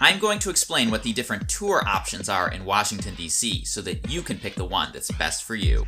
I'm going to explain what the different tour options are in Washington, D.C. so that you can pick the one that's best for you.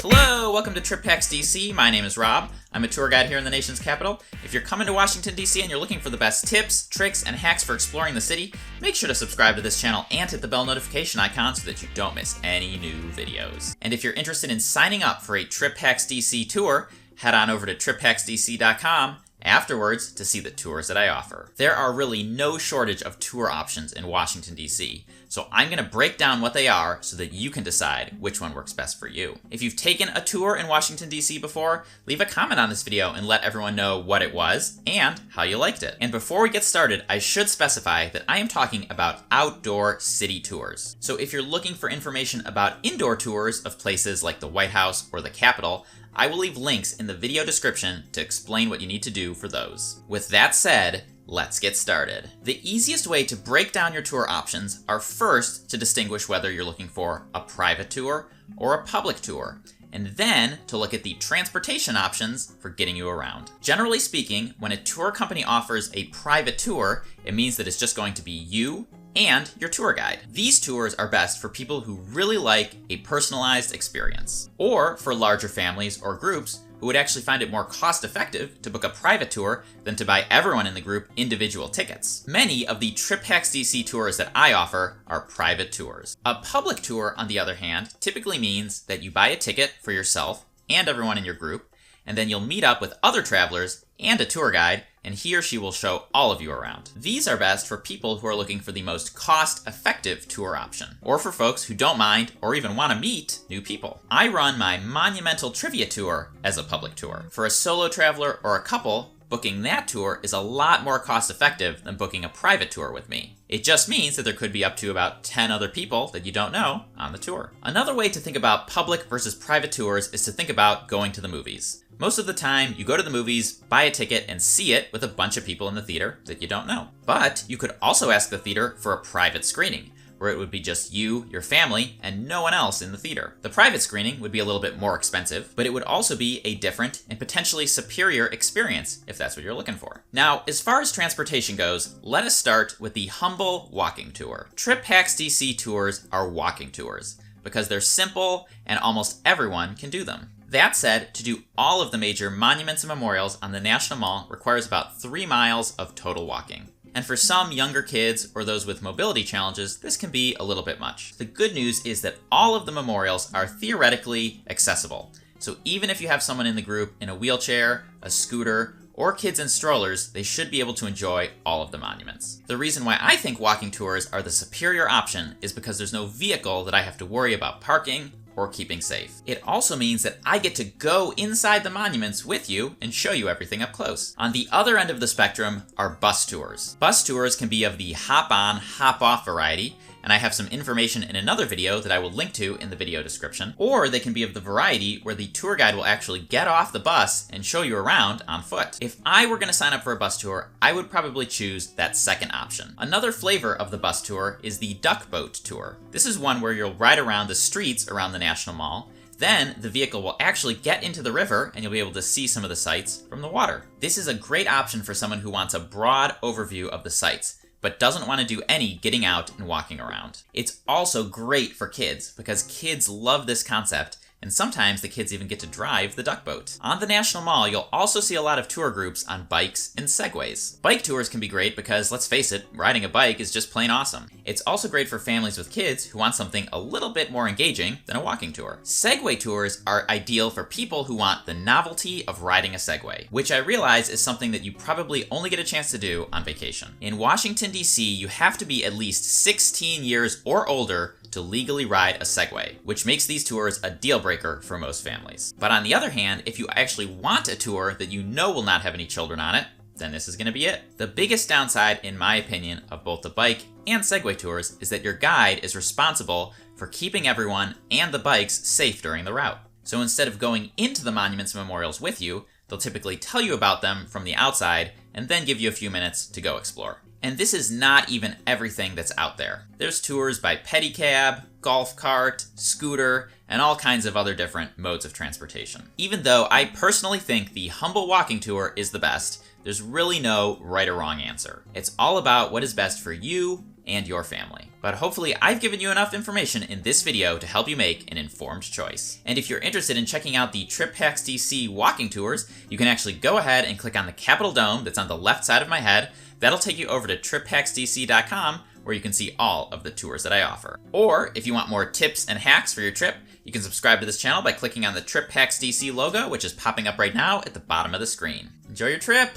Hello, welcome to Trip Hacks DC. My name is Rob. I'm a tour guide here in the nation's capital. If you're coming to Washington, D.C. and you're looking for the best tips, tricks, and hacks for exploring the city, make sure to subscribe to this channel and hit the bell notification icon so that you don't miss any new videos. And if you're interested in signing up for a Trip Hacks DC tour, head on over to triphacksdc.com afterwards to see the tours that I offer. There are really no shortage of tour options in Washington, D.C., so I'm going to break down what they are so that you can decide which one works best for you. If you've taken a tour in Washington, D.C. before, leave a comment on this video and let everyone know what it was and how you liked it. And before we get started, I should specify that I am talking about outdoor city tours. So if you're looking for information about indoor tours of places like the White House or the Capitol, I will leave links in the video description to explain what you need to do for those. With that said, let's get started. The easiest way to break down your tour options are first to distinguish whether you're looking for a private tour or a public tour, and then to look at the transportation options for getting you around. Generally speaking, when a tour company offers a private tour, it means that it's just going to be you and your tour guide. These tours are best for people who really like a personalized experience, or for larger families or groups who would actually find it more cost-effective to book a private tour than to buy everyone in the group individual tickets. Many of the Trip Hacks DC tours that I offer are private tours. A public tour, on the other hand, typically means that you buy a ticket for yourself and everyone in your group, and then you'll meet up with other travelers and a tour guide, and he or she will show all of you around. These are best for people who are looking for the most cost-effective tour option, or for folks who don't mind or even want to meet new people. I run my Monumental Trivia Tour as a public tour. For a solo traveler or a couple, booking that tour is a lot more cost-effective than booking a private tour with me. It just means that there could be up to about 10 other people that you don't know on the tour. Another way to think about public versus private tours is to think about going to the movies. Most of the time, you go to the movies, buy a ticket, and see it with a bunch of people in the theater that you don't know. But you could also ask the theater for a private screening, where it would be just you, your family, and no one else in the theater. The private screening would be a little bit more expensive, but it would also be a different and potentially superior experience if that's what you're looking for. Now, as far as transportation goes, let us start with the humble walking tour. Trip Hacks DC tours are walking tours because they're simple and almost everyone can do them. That said, to do all of the major monuments and memorials on the National Mall requires about 3 miles of total walking. And for some younger kids or those with mobility challenges, this can be a little bit much. The good news is that all of the memorials are theoretically accessible. So even if you have someone in the group in a wheelchair, a scooter, or kids in strollers, they should be able to enjoy all of the monuments. The reason why I think walking tours are the superior option is because there's no vehicle that I have to worry about parking or keeping safe. It also means that I get to go inside the monuments with you and show you everything up close. On the other end of the spectrum are bus tours. Bus tours can be of the hop-on, hop-off variety, and I have some information in another video that I will link to in the video description, or they can be of the variety where the tour guide will actually get off the bus and show you around on foot. If I were going to sign up for a bus tour, I would probably choose that second option. Another flavor of the bus tour is the duck boat tour. This is one where you'll ride around the streets around the National Mall. Then the vehicle will actually get into the river and you'll be able to see some of the sights from the water. This is a great option for someone who wants a broad overview of the sights, but doesn't want to do any getting out and walking around. It's also great for kids because kids love this concept, and sometimes the kids even get to drive the duck boat. On the National Mall, you'll also see a lot of tour groups on bikes and Segways. Bike tours can be great because, let's face it, riding a bike is just plain awesome. It's also great for families with kids who want something a little bit more engaging than a walking tour. Segway tours are ideal for people who want the novelty of riding a Segway, which I realize is something that you probably only get a chance to do on vacation. In Washington, D.C., you have to be at least 16 years or older to legally ride a Segway, which makes these tours a deal breaker for most families. But on the other hand, if you actually want a tour that you know will not have any children on it, then this is going to be it. The biggest downside, in my opinion, of both the bike and Segway tours is that your guide is responsible for keeping everyone and the bikes safe during the route. So instead of going into the monuments and memorials with you, they'll typically tell you about them from the outside and then give you a few minutes to go explore. And this is not even everything that's out there. There's tours by pedicab, golf cart, scooter, and all kinds of other different modes of transportation. Even though I personally think the Humble Walking Tour is the best, there's really no right or wrong answer. It's all about what is best for you and your family. But hopefully I've given you enough information in this video to help you make an informed choice. And if you're interested in checking out the Trip Hacks DC walking tours, you can actually go ahead and click on the Capitol Dome that's on the left side of my head. That'll take you over to triphacksdc.com, where you can see all of the tours that I offer. Or if you want more tips and hacks for your trip, you can subscribe to this channel by clicking on the Trip Hacks DC logo, which is popping up right now at the bottom of the screen. Enjoy your trip!